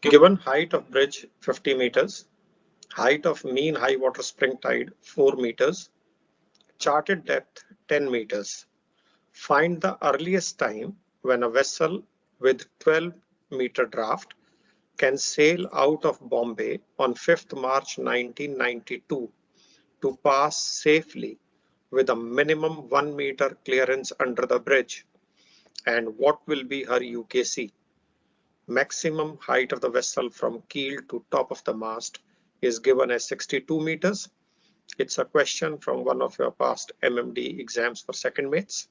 Given height of bridge 50 meters, height of mean high water spring tide 4 meters, charted depth 10 meters. Find the earliest time when a vessel with 12-meter draft can sail out of Bombay on 5th March 1992 to pass safely with a minimum 1-meter clearance under the bridge, and what will be her UKC. Maximum height of the vessel from keel to top of the mast is given as 62 meters. It's a question from one of your past MMD exams for second mates.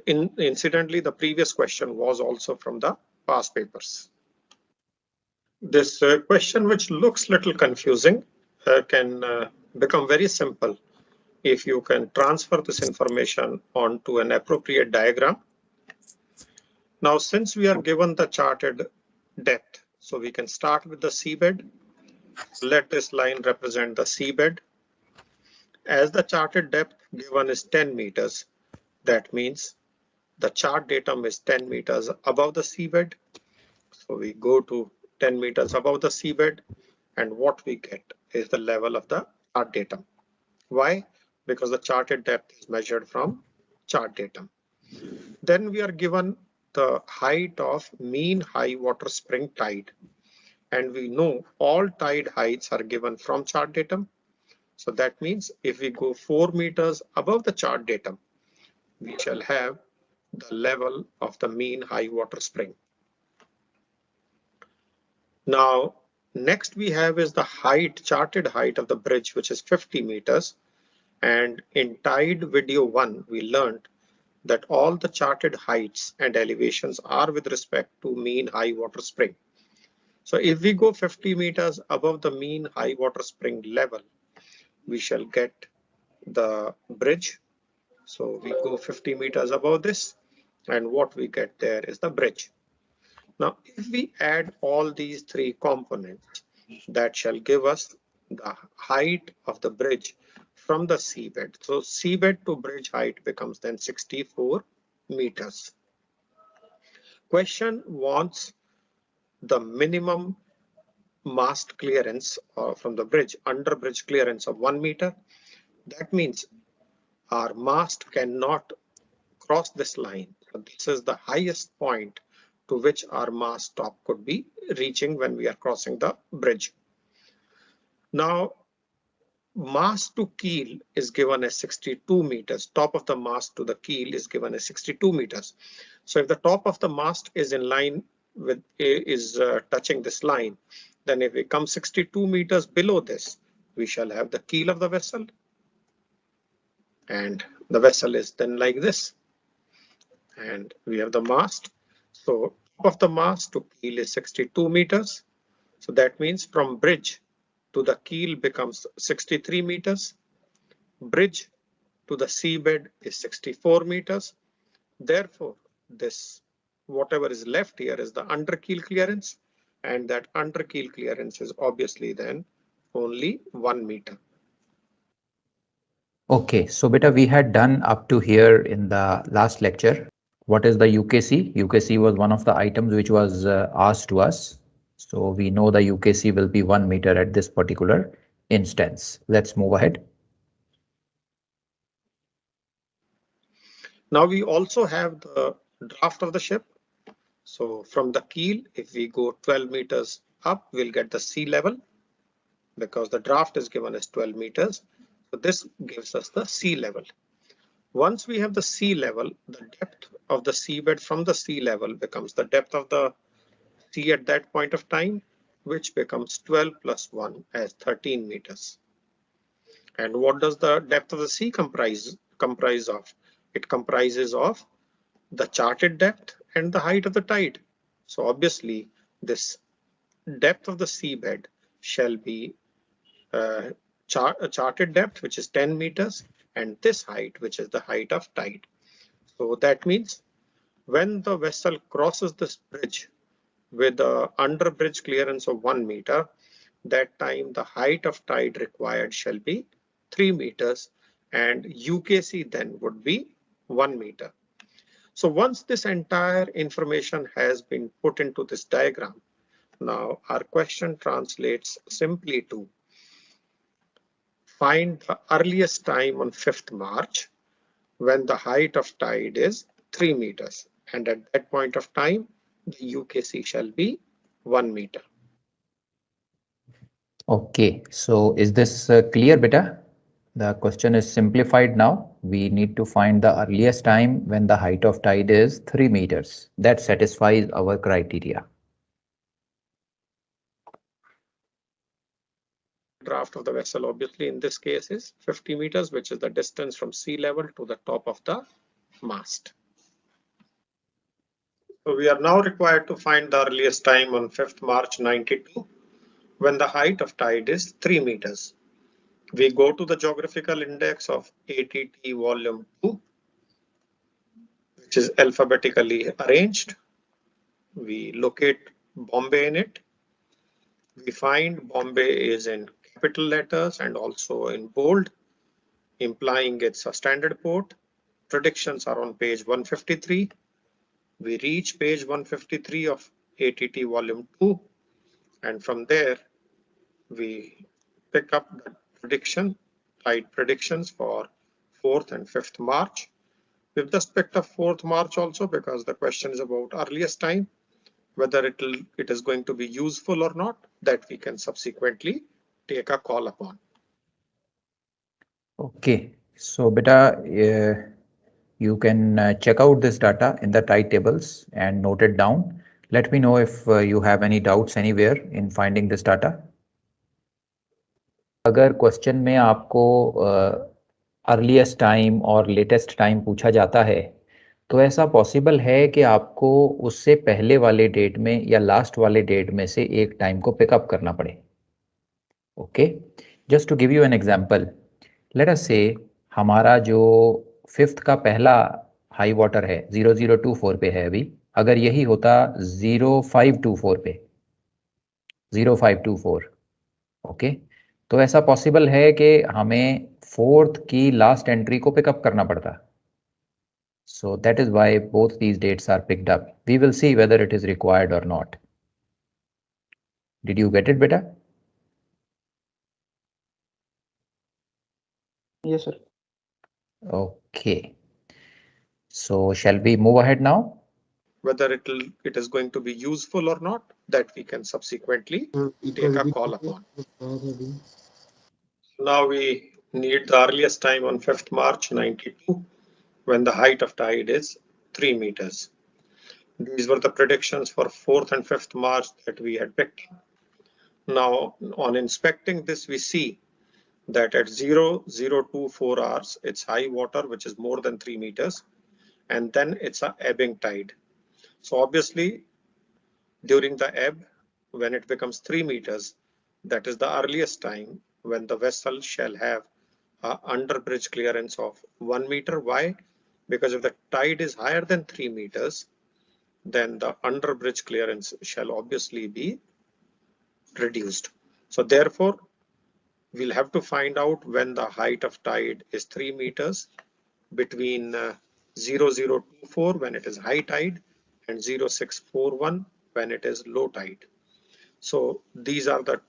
Incidentally, the previous question was also from the past papers. This question, which looks little confusing, can become very simple if you can transfer this information onto an appropriate diagram. Now, since we are given the charted depth, so we can start with the seabed. Let this line represent the seabed. As the charted depth given is 10 meters, that means the chart datum is 10 meters above the seabed. So we go to 10 meters above the seabed, and what we get is the level of the chart datum. Why? Because the charted depth is measured from chart datum. Then we are given the height of mean high water spring tide, and we know all tide heights are given from chart datum. So that means if we go 4 meters above the chart datum, we shall have the level of the mean high water spring. Now, next we have is the height, charted height of the bridge, which is 50 meters. And in Tide video 1, we learned that all the charted heights and elevations are with respect to mean high water spring. So if we go 50 meters above the mean high water spring level, we shall get the bridge. So we go 50 meters above this, and what we get there is the bridge. Now, if we add all these three components, that shall give us the height of the bridge from the seabed. So seabed to bridge height becomes then 64 meters. Question wants the minimum mast clearance from the bridge, under bridge clearance of 1 meter. That means our mast cannot cross this line. This is the highest point to which our mast top could be reaching when we are crossing the bridge. Now, mast to keel is given as 62 meters. Top of the mast to the keel is given as 62 meters. So if the top of the mast is in line with, touching this line, then if we come 62 meters below this, we shall have the keel of the vessel. And the vessel is then like this. And we have the mast. So top of the mast to keel is 62 meters. So that means from bridge to the keel becomes 63 meters. Bridge to the seabed is 64 meters. Therefore, this whatever is left here is the under keel clearance, and that under keel clearance is obviously then only 1 meter. Okay, so beta, we had done up to here in the last lecture. What is the UKC? UKC was one of the items which was asked to us. So we know the UKC will be 1 meter at this particular instance. Let's move ahead. Now we also have the draft of the ship. So from the keel, if we go 12 meters up, we'll get the sea level because the draft is given as 12 meters. So this gives us the sea level. Once we have the sea level, the depth of the seabed from the sea level becomes the depth of the sea at that point of time, which becomes 12 plus 1 as 13 meters. And what does the depth of the sea comprise of? It comprises of the charted depth and the height of the tide. So obviously, this depth of the seabed shall be charted depth, which is 10 meters, and this height, which is the height of tide. So that means when the vessel crosses this bridge with the under bridge clearance of 1 meter, that time the height of tide required shall be 3 meters, and UKC then would be 1 meter. So once this entire information has been put into this diagram, Now our question translates simply to find the earliest time on 5th March when the height of tide is 3 meters. And at that point of time, the UKC shall be 1 meter. Okay, so is this clear, beta? The question is simplified now. We need to find the earliest time when the height of tide is 3 meters. That satisfies our criteria. Draft of the vessel, obviously, in this case is 50 meters, which is the distance from sea level to the top of the mast. So we are now required to find the earliest time on 5th March 92 when the height of tide is 3 meters. We go to the geographical index of ATT volume 2, which is alphabetically arranged. We locate Bombay in it. We find Bombay is in capital letters and also in bold, implying it's a standard port. Predictions are on page 153. We reach page 153 of ATT volume 2, and from there we pick up the tide predictions for 4th and 5th March. We've just picked up 4th March also because the question is about earliest time, whether it is going to be useful or not, that we can subsequently take a call upon. Okay, so beta, you can check out this data in the tide tables and note it down. Let me know if you have any doubts anywhere in finding this data. अगर question में आपको earliest time और latest time पूछा जाता है तो ऐसा possible है कि आपको उससे पहले वाले डेट में या लास्ट वाले डेट में से एक टाइम को पिकअप करना पड़े. Okay, just to give you an example, let us say हमारा जो 5th का पहला हाई वाटर है 0024 पे है अभी, अगर यही होता 0524 पे 0524, ओके, तो ऐसा पॉसिबल है कि हमें 4th की लास्ट एंट्री को पिकअप करना पड़ता. So that is why both these dates are picked up. We will see whether it is required or not. Did you get it, beta? Yes, sir. Okay. So shall we move ahead now? Whether it is going to be useful or not, that we can subsequently take a call upon. Now we need the earliest time on 5th March 92 when the height of tide is 3 meters. These were the predictions for 4th and 5th March that we had picked. Now on inspecting this, we see that at 0024 hours, it's high water, which is more than 3 meters, and then it's a ebbing tide. So obviously during the ebb, when it becomes 3 meters, that is the earliest time when the vessel shall have a under bridge clearance of 1 meter. Why? Because if the tide is higher than 3 meters, then the under bridge clearance shall obviously be reduced. So therefore, we'll have to find out when the height of tide is 3 meters between 0024 when it is high tide and 0641 when it is low tide. So these are the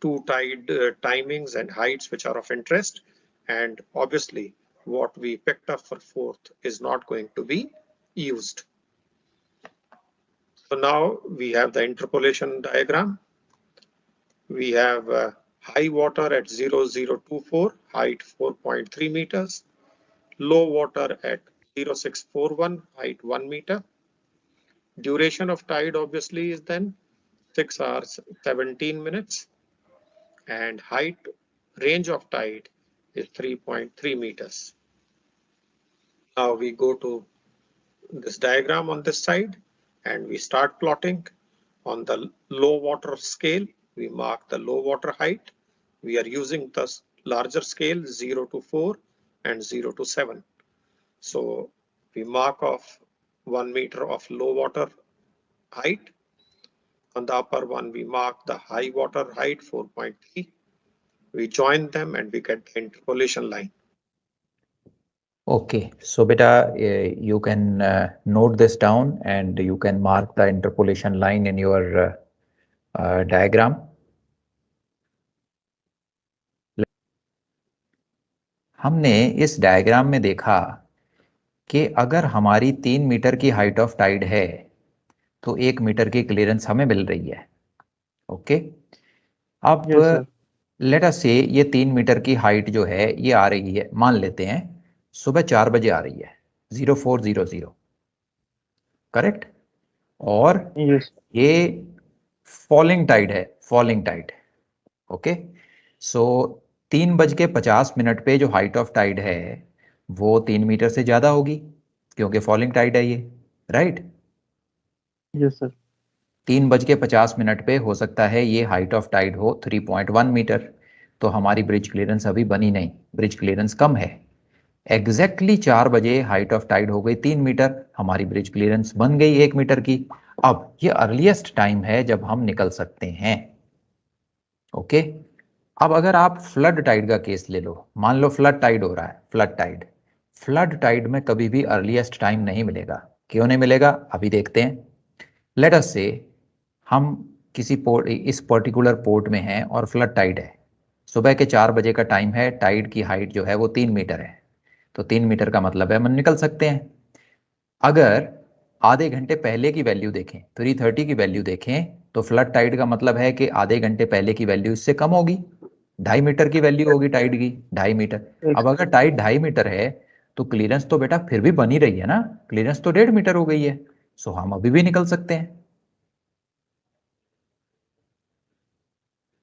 two tide timings and heights which are of interest, and obviously what we picked up for 4th is not going to be used. So now we have the interpolation diagram. We have high water at 0024, height 4.3 meters, low water at 0641, height 1 meter. Duration of tide obviously is then 6 hours 17 minutes, and height range of tide is 3.3 meters. Now we go to this diagram on this side and we start plotting. On the low water scale, we mark the low water height. We are using the larger scale 0 to 4 and 0 to 7. So we mark off 1 meter of low water height. On the upper one, we mark the high water height 4.3. We join them and we get the interpolation line. Okay, so beta, you can note this down and you can mark the interpolation line in your diagram. हमने इस diagram में देखा कि अगर हमारी 3 metre की height of Tide है तो 1 मीटर की क्लियरेंस हमें मिल रही है। ओके, अब यस सर। लेट अस से ये 3 मीटर की हाइट जो है ये आ रही है, मान लेते हैं सुबह 4 बजे आ रही है, 0400, करेक्ट। और यस। ये फॉलिंग टाइड है, फॉलिंग टाइड। ओके, सो 3:50 पे जो हाइट ऑफ टाइड है वो 3 मीटर से ज्यादा होगी क्योंकि फॉलिंग टाइड है ये, राइट। Yes sir. 3:50 पे हो सकता है ये हाइट ऑफ टाइड हो 3.1 मीटर, तो हमारी ब्रिज क्लियरेंस अभी बनी नहीं, ब्रिज क्लियरेंस कम है। एग्जैक्टली 4 बजे हाइट ऑफ टाइड हो गई 3 मीटर, हमारी ब्रिज क्लियरेंस बन गई 1 मीटर की। अब ये अर्लीस्ट टाइम है जब हम निकल सकते हैं। ओके, अब अगर आप फ्लड टाइड का केस ले लो, मान लो फ्लड टाइड हो रहा है, फ्लड टाइड में कभी भी अर्लीस्ट टाइम नहीं मिलेगा। क्यों नहीं मिलेगा, अभी देखते हैं। लेट अस से हम किसी पोर्ट, इस पर्टिकुलर पोर्ट में हैं और फ्लड टाइड है, सुबह के 4 बजे का टाइम है, टाइड की हाइट जो है वो 3 मीटर है, तो 3 मीटर का मतलब है हम निकल सकते हैं। अगर आधे घंटे पहले की वैल्यू देखें, 3:30 की वैल्यू देखें, तो फ्लड टाइड का मतलब है कि आधे घंटे पहले की वैल्यू इससे कम होगी, 2.5 मीटर की वैल्यू होगी टाइड की, 2.5 मीटर। अब अगर टाइड 2.5 मीटर है तो क्लियरेंस तो बेटा फिर भी बनी रही है ना, क्लियरेंस तो 1.5 मीटर हो गई है, सो हम अभी भी निकल सकते हैं।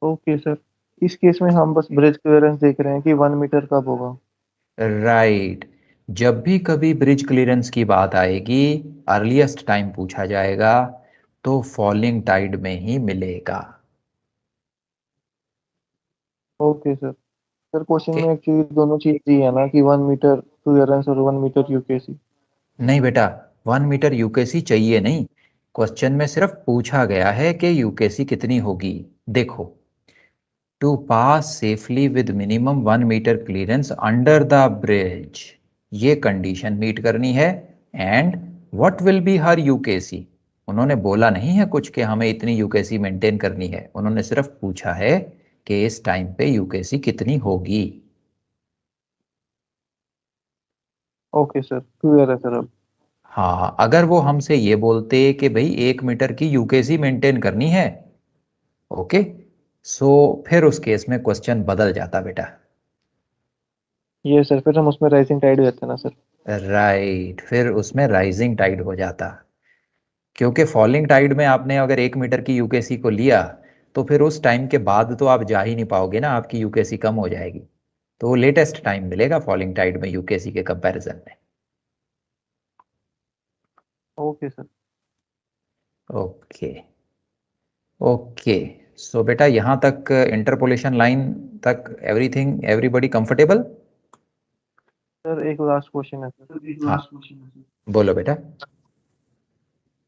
ओके सर, इस केस में हम बस ब्रिज क्लियरेंस देख रहे हैं कि 1 मीटर कब होगा। राइट, जब भी कभी ब्रिज क्लियरेंस की बात आएगी, अर्लीस्ट टाइम पूछा जाएगा तो फॉलिंग टाइड में ही मिलेगा। Okay sir. Sir question okay, में एक्चुअली दोनों चीज दी है ना कि 1 मीटर क्लियरेंस और 1 मीटर यूकेसी। नहीं बेटा, 1 मीटर यूकेसी चाहिए नहीं, क्वेश्चन में सिर्फ पूछा गया है कि यूकेसी कितनी होगी। देखो, to pass safely with minimum 1 metre clearance under the bridge, ये कंडीशन मीट करनी है। And what will be her UKC, उन्होंने बोला नहीं है कुछ कि हमें इतनी यूकेसी मेंटेन करनी है, उन्होंने सिर्फ पूछा है कि इस टाइम पे यूकेसी कितनी होगी। ओके सर, क्लियर है सर अब। हाँ, अगर वो हमसे ये बोलते कि भाई 1 मीटर की यूकेसी मेंटेन करनी है, ओके, सो फिर उस केस में क्वेश्चन बदल जाता बेटा। ये सर, फिर हम उसमें राइजिंग टाइड रहते हैं ना सर। राइट, फिर उसमें राइजिंग टाइड हो जाता, क्योंकि फॉलिंग टाइड में आपने अगर 1 मीटर की यूकेसी को लिया तो फिर उस टाइम के बाद तो आप जा ही नहीं पाओगे ना, आपकी यूकेसी कम हो जाएगी, तो लेटेस्ट टाइम मिलेगा फॉलिंग टाइड में यूकेसी के कंपैरिजन में। Okay sir. ओके, ओके, सो बेटा यहाँ तक इंटरपोलेशन लाइन तक एवरीथिंग, एवरीबॉडी कंफर्टेबल। सर एक लास्ट क्वेश्चन है सर। हाँ, बोलो बेटा।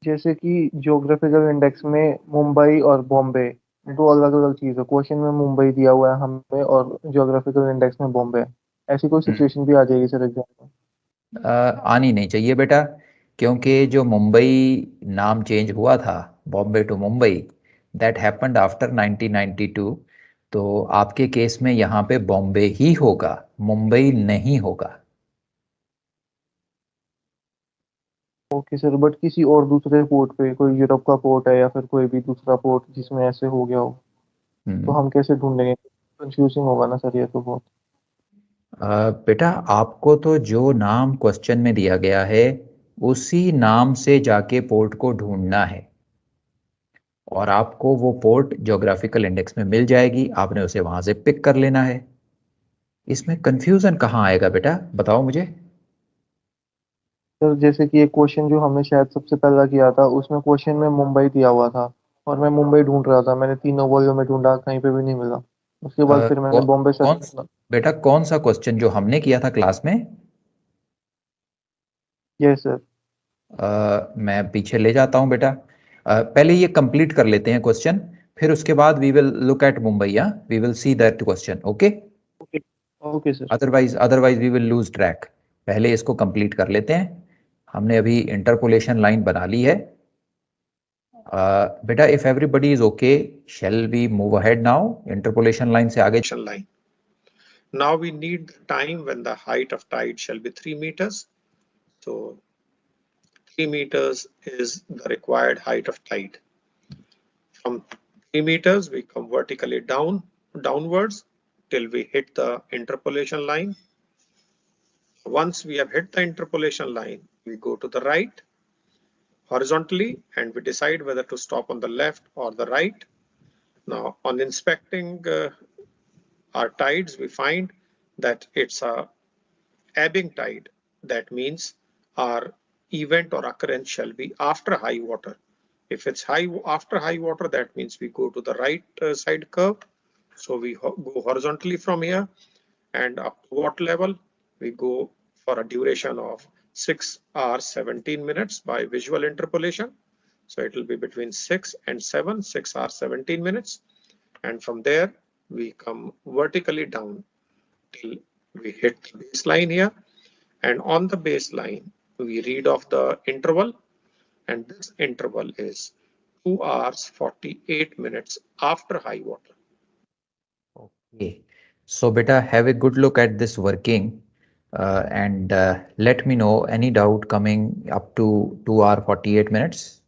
जैसे कि ज्योग्राफिकल इंडेक्स में मुंबई और बॉम्बे दो अलग अलग चीज़ है। क्वेश्चन में मुंबई दिया हुआ है हमें और ज्योग्राफिकल इंडेक्स में बॉम्बे है। ऐसी कोई सिचुएशन भी आ जाएगी सर एग्जाम में? आनी नहीं चाहिए बेटा, क्योंकि जो मुंबई नाम चेंज हुआ था, Bombay to Mumbai, that happened after 1992, तो आपके केस में यहाँ पे बॉम्बे ही होगा, मुंबई नहीं होगा। ओके सर, बट किसी और दूसरे पोर्ट पे, कोई यूरोप का पोर्ट है या फिर कोई भी दूसरा पोर्ट जिसमें ऐसे हो गया हो, तो हम्म, हम कैसे ढूंढेंगे? कंफ्यूजिंग होगा ना सर ये तो बहुत। बेटा आपको तो जो नाम क्वेश्चन में दिया गया है उसी नाम से जाके पोर्ट को ढूंढना है, और आपको वो पोर्ट ज्योग्राफिकल इंडेक्स में मिल जाएगी, आपने उसे वहां से पिक कर लेना है। इसमें कंफ्यूजन कहाँ आएगा बेटा, बताओ मुझे। सर जैसे कि एक क्वेश्चन जो हमने शायद सबसे पहला किया था, उसमें क्वेश्चन में मुंबई दिया हुआ था और मैं मुंबई ढूंढ रहा था। मैंने तीनों वॉल्यूम में ढूंढा, कहीं पे भी नहीं मिला। उसके बाद फिर मैंने बॉम्बे सर्च कौन, किया। बेटा कौन सा क्वेश्चन जो हमने किया था क्लास में? Yes sir. मैं पीछे ले जाता हूँ बेटा, पहले ये कंप्लीट कर लेते हैं क्वेश्चन, फिर उसके बाद we will look at Mumbai, we will see that question, okay. Okay. Okay sir. Otherwise otherwise we will lose track, पहले इसको कंप्लीट कर लेते हैं। हमने अभी इंटरपोलेशन लाइन बना ली है, बेटा if everybody is okay, shall we move ahead now? Interpolation line से आगे. line. Now we need the time when the height of tide shall be 3 meters. So 3 meters is the required height of tide. From 3 meters, we come vertically downwards till we hit the interpolation line. Once we have hit the interpolation line, we go to the right horizontally and we decide whether to stop on the left or the right. Now, on inspecting our tides, we find that it's a ebbing tide. That means our event or occurrence shall be after high water. If it's after high water, that means we go to the right side curve. So we go horizontally from here and up to what level? We go for a duration of 6 hours 17 minutes by visual interpolation. So it will be between 6 and 7, 6 hours 17 minutes. And from there, we come vertically down till we hit the baseline here. And on the baseline, we read off the interval. And this interval is 2 hours 48 minutes after high water. Okay. So beta, have a good look at this working and let me know any doubt coming up to 2 hours 48 minutes.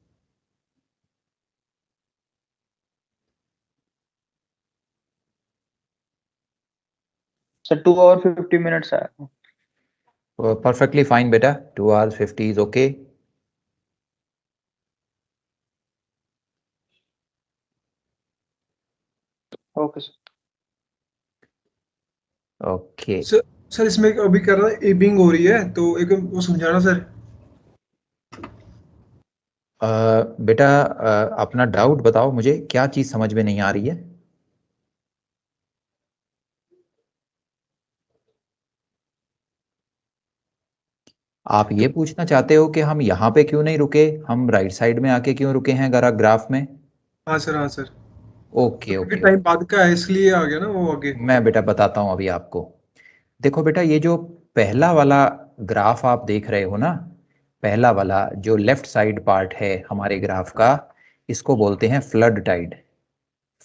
So 2 hours 50 minutes. Perfectly fine, beta. 2 hours 50 is okay. Okay, sir. Okay. Sir इसमें अभी कर रहा है Ebbing हो रही है तो एक वो समझाना सर. बेटा अपना डाउट बताओ मुझे, क्या चीज समझ में नहीं आ रही है? आप ये पूछना चाहते हो कि हम यहाँ पे क्यों नहीं रुके, हम राइट साइड में आके क्यों रुके हैं ग्राफ में? हाँ सर, हाँ सर. Okay okay. टाइम बाद का है इसलिए आ गया ना वो आगे. मैं बेटा बताता हूँ अभी आपको. देखो बेटा, ये जो पहला वाला ग्राफ आप देख रहे हो ना, पहला वाला जो लेफ्ट साइड पार्ट है हमारे ग्राफ का, इसको बोलते हैं flood tide.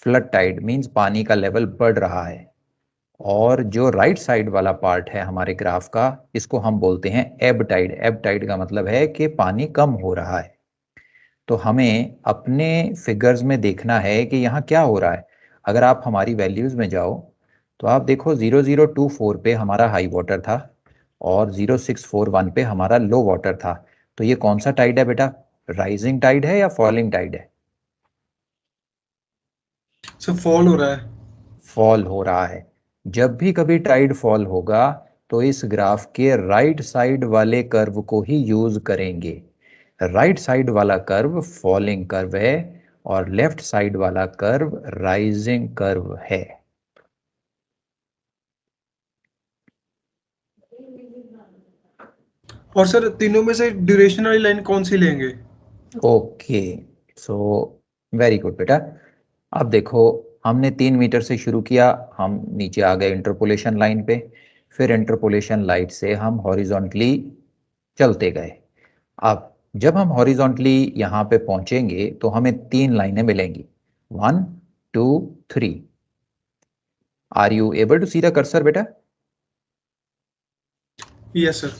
Flood tide means पानी का लेवल बढ़ रहा है. और जो राइट साइड वाला पार्ट है हमारे ग्राफ का, इसको हम बोलते हैं एब टाइड. एब टाइड का मतलब है कि पानी कम हो रहा है. तो हमें अपने फिगर्स में देखना है कि यहाँ क्या हो रहा है. अगर आप हमारी वैल्यूज में जाओ तो आप देखो 0024 पे हमारा हाई वाटर था और 0641 पे हमारा लो वाटर था. तो ये कौन सा टाइड है बेटा? राइजिंग टाइड है या फॉलिंग टाइड है? सर फॉल हो रहा है. फॉल हो रहा है. जब भी कभी टाइड फॉल होगा तो इस ग्राफ के राइट साइड वाले कर्व को ही यूज करेंगे. राइट साइड वाला कर्व फॉलिंग कर्व है और लेफ्ट साइड वाला कर्व राइजिंग कर्व है. और सर तीनों में से ड्यूरेशन वाली लाइन कौन सी लेंगे? ओके, सो वेरी गुड बेटा. अब देखो, हमने 3 मीटर से शुरू किया, हम नीचे आ गए इंटरपोलेशन लाइन पे. फिर इंटरपोलेशन लाइन से हम हॉरिजॉन्टली चलते गए. अब जब हम हॉरिजॉन्टली यहाँ पे पहुंचेंगे तो हमें 3 लाइनें मिलेंगी. 1 2 3. Are you able to see the cursor बेटा? Yes sir.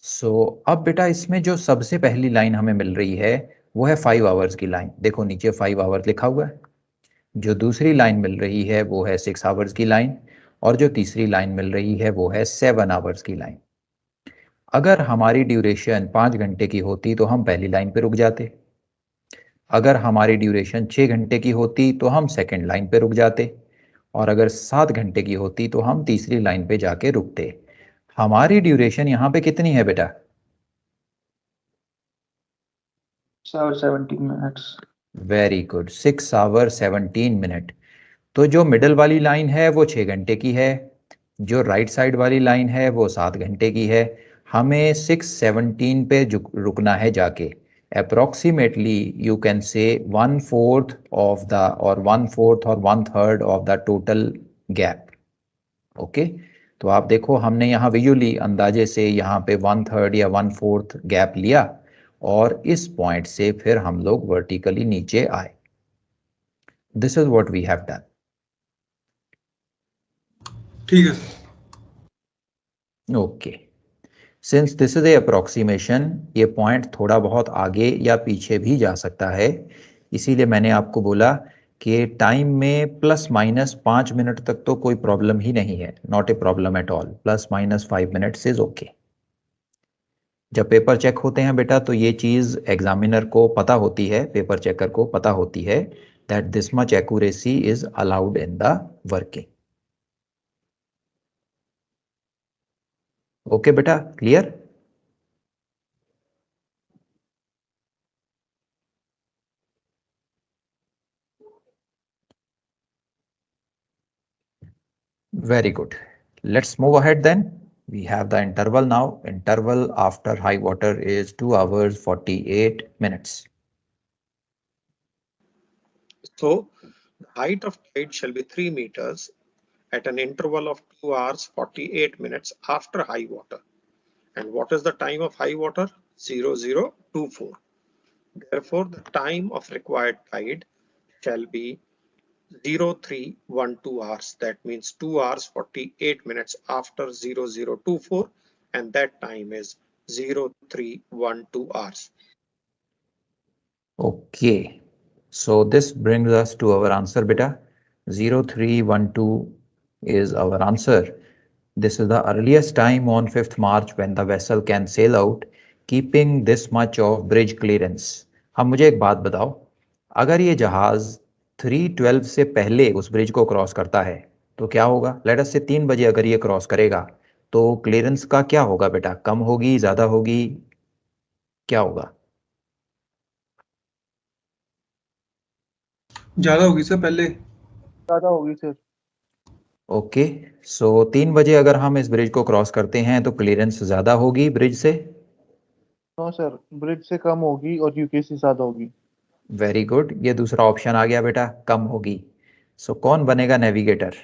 सो अब बेटा, इसमें जो सबसे पहली लाइन हमें मिल रही है वो है 5 आवर्स की लाइन. देखो नीचे 5 आवर्स लिखा हुआ है. जो दूसरी लाइन मिल रही है वो है 6 आवर्स की लाइन और जो तीसरी लाइन मिल रही है वो है 7 आवर्स की लाइन. अगर हमारी ड्यूरेशन 5 घंटे की होती तो हम पहली लाइन पे रुक जाते. अगर हमारी ड्यूरेशन 6 घंटे की होती तो हम सेकंड लाइन पे रुक जाते. और अगर 7 घंटे की होती तो हम तीसरी लाइन पे जाके रुकते. हमारी ड्यूरेशन यहाँ पे कितनी है बेटा? 17 minutes. Very good, 6 hour 17 minute. तो जो मिडल वाली लाइन है वो 6 घंटे की है, जो राइट साइड वाली लाइन है वो 7 घंटे की है. हमें 6:17 पे रुकना है जाके. Approximately you can say 1/4 of the और 1/4 और 1/3 of the total gap. Okay, तो आप देखो हमने यहाँ विजुअली अंदाजे से यहाँ पे 1/3 या 1/4 गैप लिया और इस पॉइंट से फिर हम लोग वर्टिकली नीचे आए. This is what we have done. ठीक है sir. Okay, since this is a approximation, ये पॉइंट थोड़ा बहुत आगे या पीछे भी जा सकता है, इसीलिए मैंने आपको बोला कि टाइम में प्लस माइनस 5 मिनट तक तो कोई प्रॉब्लम ही नहीं है. Not a problem at all. Plus minus 5 minutes is okay. जब पेपर चेक होते हैं बेटा, तो ये चीज़ एग्जामिनर को पता होती है, पेपर चेकर को पता होती है that this much accuracy is allowed in the working. Okay बेटा, clear? Very good. Let's move ahead then. We have the interval now. Interval after high water is 2 hours 48 minutes. So the height of tide shall be 3 meters at an interval of 2 hours 48 minutes after high water. And what is the time of high water? 0024. Therefore, the time of required tide shall be 0312 hours. That means 2 hours 48 minutes after 0024, and that time is 0312 hours. Okay, so this brings us to our answer beta. 0312 is our answer. This is the earliest time on 5th March when the vessel can sail out, keeping this much of bridge clearance. अब मुझे एक बात बताओ, अगर ये जहाज 3:12 से पहले उस ब्रिज को क्रॉस करता है तो क्या होगा? लेट अस से 3 बजे अगर ये क्रॉस करेगा तो क्लियरेंस का क्या होगा बेटा? कम होगी, ज्यादा होगी, क्या होगा? ज्यादा होगी सर पहले. ज्यादा होगी सर. ओके, सो 3 बजे अगर हम इस ब्रिज को क्रॉस करते हैं तो क्लियरेंस ज्यादा होगी ब्रिज से? नो सर, ब्रिज से कम होगी और यूकेसी ज्यादा होगी. वेरी गुड, ये दूसरा ऑप्शन आ गया बेटा, कम होगी. सो कौन बनेगा नेविगेटर?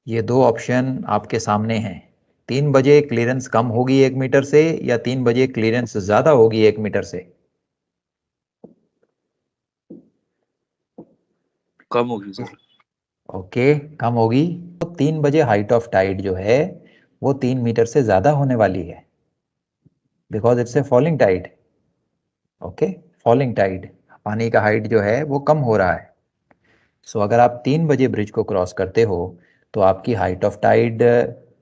ये दो ऑप्शन आपके सामने हैं. 3 बजे क्लियरेंस कम होगी 1 मीटर से या 3 बजे क्लियरेंस ज्यादा होगी 1 मीटर से? कम होगी सर. ओके, कम होगी. तो 3 बजे हाइट ऑफ टाइड जो है वो 3 मीटर से ज्यादा होने वाली है, because it's a falling tide. Okay, falling tide, पानी का हाइट जो है वो कम हो रहा है. सो अगर आप 3 बजे ब्रिज को क्रॉस करते हो तो आपकी हाइट ऑफ टाइड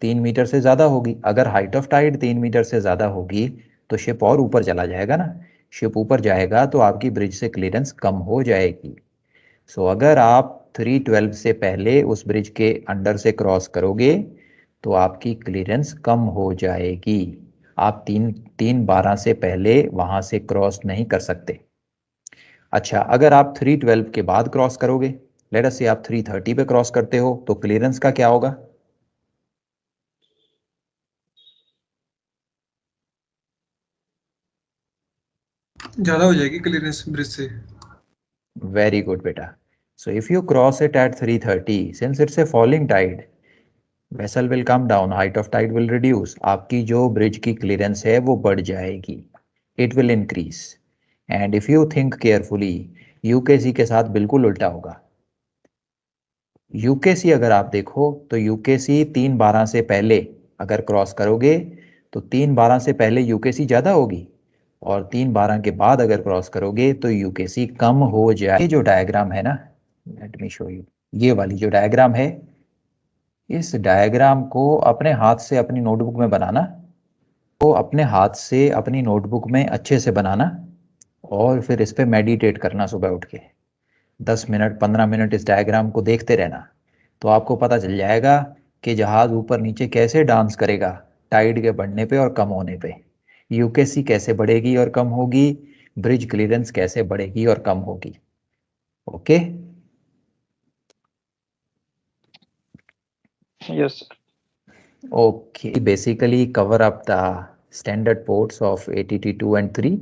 3 मीटर से ज़्यादा होगी. अगर हाइट ऑफ टाइड 3 मीटर से ज़्यादा होगी तो शिप और ऊपर चला जाएगा ना. शिप ऊपर जाएगा तो आपकी ब्रिज से क्लियरेंस कम हो जाएगी. सो अगर आप 3:12 से पहले उस ब्रिज के अंडर से क्रॉस करोगे तो आपकी क्लियरेंस कम हो जाएगी. आप 3:12 से पहले वहाँ से क्रॉस नहीं कर सकते. अच्छा, अगर आप 3:12 के बाद क्रॉस करोगे, लेट अस से आप 3:30 पे क्रॉस करते हो तो क्लियरेंस का क्या होगा? ज्यादा हो जाएगी क्लियरेंस ब्रिज से. वेरी गुड बेटा. So if you cross it at 3:30, since it's a falling tide, vessel will come down, height of tide will reduce, आपकी जो ब्रिज की क्लियरेंस है वो बढ़ जाएगी. It will increase. And if you think carefully, UKC के साथ बिल्कुल उल्टा होगा. यूकेसी अगर आप देखो तो यूकेसी 3:12 से पहले अगर क्रॉस करोगे तो 3:12 से पहले यूकेसी ज़्यादा होगी और 3:12 के बाद अगर क्रॉस करोगे तो यूकेसी कम हो जाए. ये जो डायग्राम है ना, लेट मी शो यू, ये वाली जो डायग्राम है, इस डायग्राम को अपने हाथ से अपनी नोटबुक में बनाना. तो अपने हाथ से अपनी नोटबुक में अच्छे से बनाना और फिर इस पे मेडिटेट करना. सुबह उठ के 10 मिनट 15 मिनट इस डायग्राम को देखते रहना, तो आपको पता चल जाएगा कि जहाज ऊपर नीचे कैसे डांस करेगा टाइड के बढ़ने पे और कम होने पे. यूकेसी कैसे बढ़ेगी और कम होगी, ब्रिज क्लियरेंस कैसे बढ़ेगी और कम होगी. Okay, yes. Okay. Basically cover up the standard ports of ATT 2 and 3.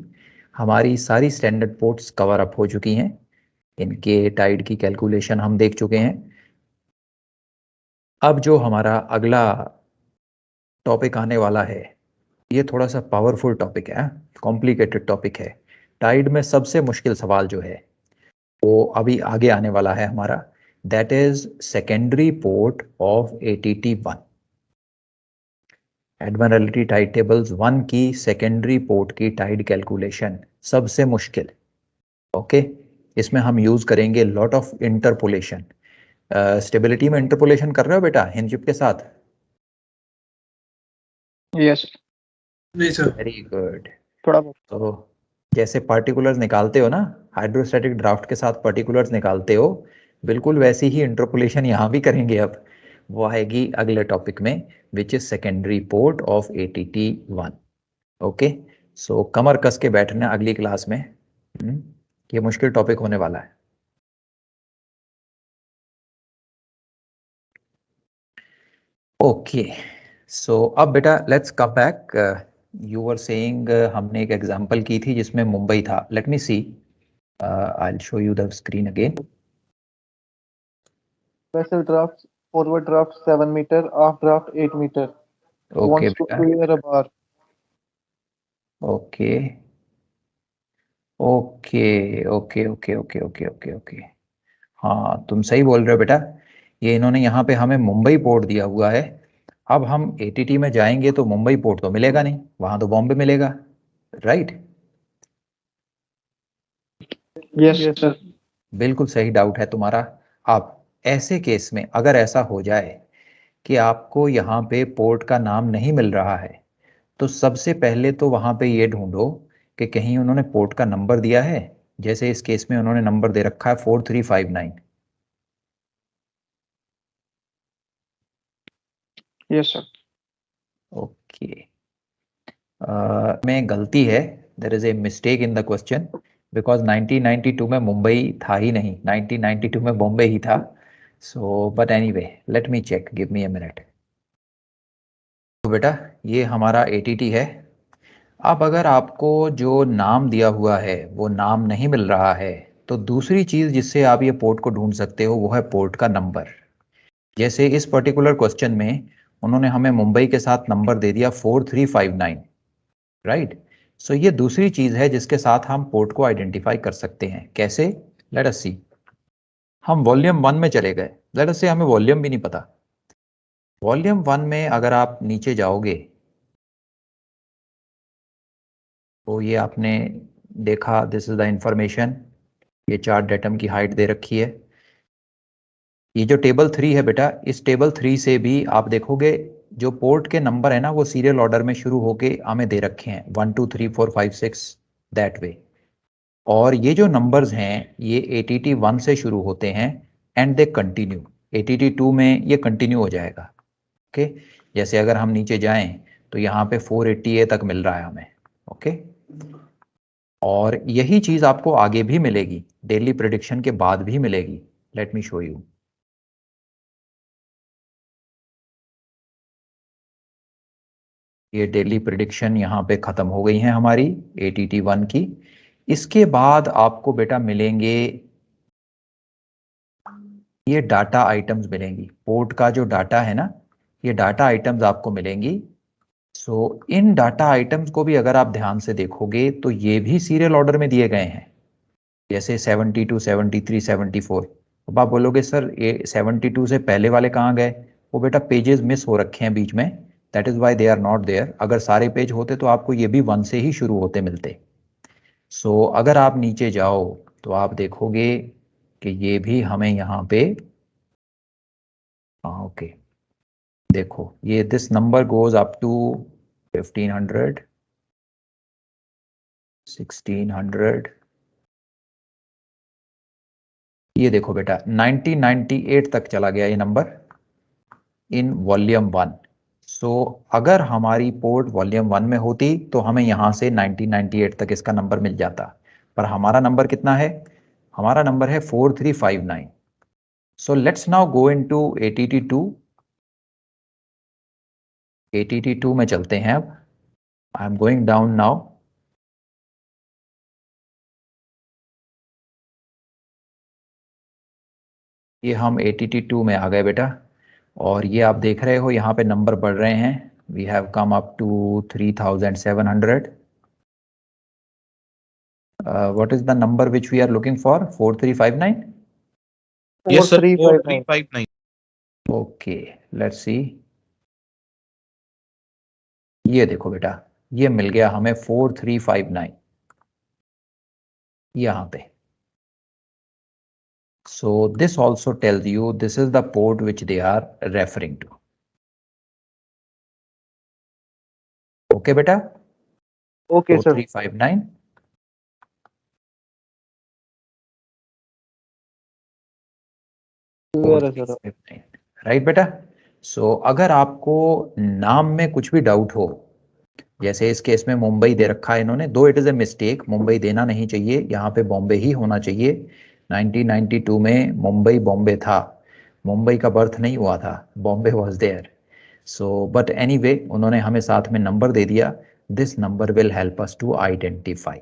हमारी सारी स्टैंडर्ड पोर्ट्स कवर अप हो चुकी हैं. इनके टाइड की कैलकुलेशन हम देख चुके हैं. अब जो हमारा अगला टॉपिक आने वाला है, ये थोड़ा सा पावरफुल टॉपिक है, कॉम्प्लिकेटेड टॉपिक है। टाइड में सबसे मुश्किल सवाल जो है वो अभी आगे आने वाला है हमारा, that is secondary port of ATT 1। Admiralty tide tables 1 की सेकेंडरी पोर्ट की टाइड कैलकुलेशन सबसे मुश्किल। ओके, इसमें हम यूज करेंगे लॉट ऑफ इंटरपोलेशन। स्टेबिलिटी में इंटरपोलेशन कर रहे हो बेटा हिंजिप के साथ? यस नहीं सर। Very good. थोड़ा बहुत। तो जैसे पार्टिकुलर्स निकालते हो ना, हाइड्रोस्टैटिक ड्राफ्ट के साथ पार्टिकुलर्स निकालते हो, बिल्कुल वैसी ही इंटरपोलेशन यहाँ भी करेंगे। अब वो आएगी अगले टॉपिक में, which is secondary port of ATT 1। Okay, so कमर कस के बैठना अगली क्लास में। ये मुश्किल टॉपिक होने वाला है। ओके, सो अब बेटा let's come back. You were saying हमने एक एग्जांपल की थी जिसमें मुंबई था। Let me see, I will show you the screen again. Vessel draft, forward draft 7 meter, aft draft 8 meter. Okay Wants to बेटा, clear a bar. Okay okay okay okay okay okay okay okay, हाँ तुम सही बोल रहे हो बेटा। ये इन्होंने यहाँ पे हमें मुंबई पोर्ट दिया हुआ है। अब हम ATT में जाएंगे तो मुंबई पोर्ट तो मिलेगा नहीं, वहां तो बॉम्बे मिलेगा, राइट? Yes sir. बिल्कुल सही डाउट है तुम्हारा। अब ऐसे केस में अगर ऐसा हो जाए कि आपको यहाँ पे पोर्ट का नाम नहीं मिल रहा है, तो सबसे पहले तो वहां पे ये ढूंढो कि कहीं उन्होंने पोर्ट का नंबर दिया है। जैसे इस केस में उन्होंने नंबर दे रखा है 4359। Yes sir. ओके, में गलती है, there is a mistake in the question, because 1992 में मुंबई था ही नहीं, 1992 में बॉम्बे ही था। So but anyway, let me check, give me a minute. तो बेटा ये हमारा ATT है। अब अगर आपको जो नाम दिया हुआ है वो नाम नहीं मिल रहा है, तो दूसरी चीज जिससे आप ये पोर्ट को ढूंढ सकते हो वो है पोर्ट का नंबर। जैसे इस पर्टिकुलर क्वेश्चन में उन्होंने हमें मुंबई के साथ नंबर दे दिया 4359, राइट? सो ये दूसरी चीज है जिसके साथ हम पोर्ट को आइडेंटिफाई कर सकते हैं। कैसे? लेट अस सी। हम वॉल्यूम 1 में चले गए, लेट अस से हमें वॉल्यूम भी नहीं पता। वॉल्यूम 1 में अगर आप नीचे जाओगे तो ये आपने देखा, दिस इज द इंफॉर्मेशन। ये चार्ट डेटम की हाइट दे रखी है। ये जो टेबल 3 है बेटा, इस टेबल 3 से भी आप देखोगे जो पोर्ट के नंबर है ना वो सीरियल ऑर्डर में शुरू होके हमें दे रखे हैं, 1 2 3 4 5 6 दैट वे। और ये जो नंबर्स हैं ये ATT 1 से शुरू होते हैं एंड दे कंटिन्यू। ATT 2 में ये कंटिन्यू हो जाएगा। ओके, जैसे अगर हम नीचे जाएं तो यहाँ पे 480A तक मिल रहा है हमें। ओके, और यही चीज आपको आगे भी मिलेगी, डेली प्रिडिक्शन के बाद भी मिलेगी। Let me show you. ये डेली प्रिडिक्शन यहाँ पे खत्म हो गई है हमारी ATT 1 की। इसके बाद आपको बेटा मिलेंगे ये डाटा आइटम्स मिलेंगी, पोर्ट का जो डाटा है ना, ये डाटा आइटम्स आपको मिलेंगी। सो इन डाटा आइटम्स को भी अगर आप ध्यान से देखोगे तो ये भी सीरियल ऑर्डर में दिए गए हैं, जैसे 72 73 74। अब आप बोलोगे सर ये 72 से पहले वाले कहाँ गए? वो बेटा पेजेस मिस हो रखे हैं बीच में, that is why they are not there. अगर सारे पेज होते तो आपको ये भी 1 से ही शुरू होते मिलते। सो अगर आप नीचे जाओ तो आप देखोगे कि ये भी हमें यहाँ पे, हाँ ओके, देखो ये this number goes up to 1500 1600। ये देखो बेटा 1998 तक चला गया ये नंबर इन वॉल्यूम 1। सो अगर हमारी पोर्ट वॉल्यूम 1 में होती तो हमें यहाँ से 1998 तक इसका नंबर मिल जाता, पर हमारा नंबर कितना है? हमारा नंबर है 4359। So let's now go into ATT 2। ATT 2 में चलते हैं अब। I am going down now. ये हम ATT 2 में आ गए बेटा। और ये आप देख रहे हो यहाँ पे नंबर बढ़ रहे हैं. We have come up to 3700. What is the number which we are looking for? 4359? Yes, sir. 4359. 4359. Okay, let's see. ये देखो बेटा, ये मिल गया हमें 4359 यहाँ पे. So this also tells you this is the port which they are referring to. Okay बेटा? Okay, sir. 4359. Clear है sir. राइट बेटा. सो अगर आपको नाम में कुछ भी डाउट हो, जैसे इस केस में मुंबई दे रखा है इन्होंने, दो it is a mistake, Mumbai देना नहीं चाहिए, यहाँ पे बॉम्बे ही होना चाहिए. 1992 में मुंबई बॉम्बे था, मुंबई का बर्थ नहीं हुआ था, Bombay was there. So but anyway उन्होंने हमें साथ में नंबर दे दिया. This number will help us to identify.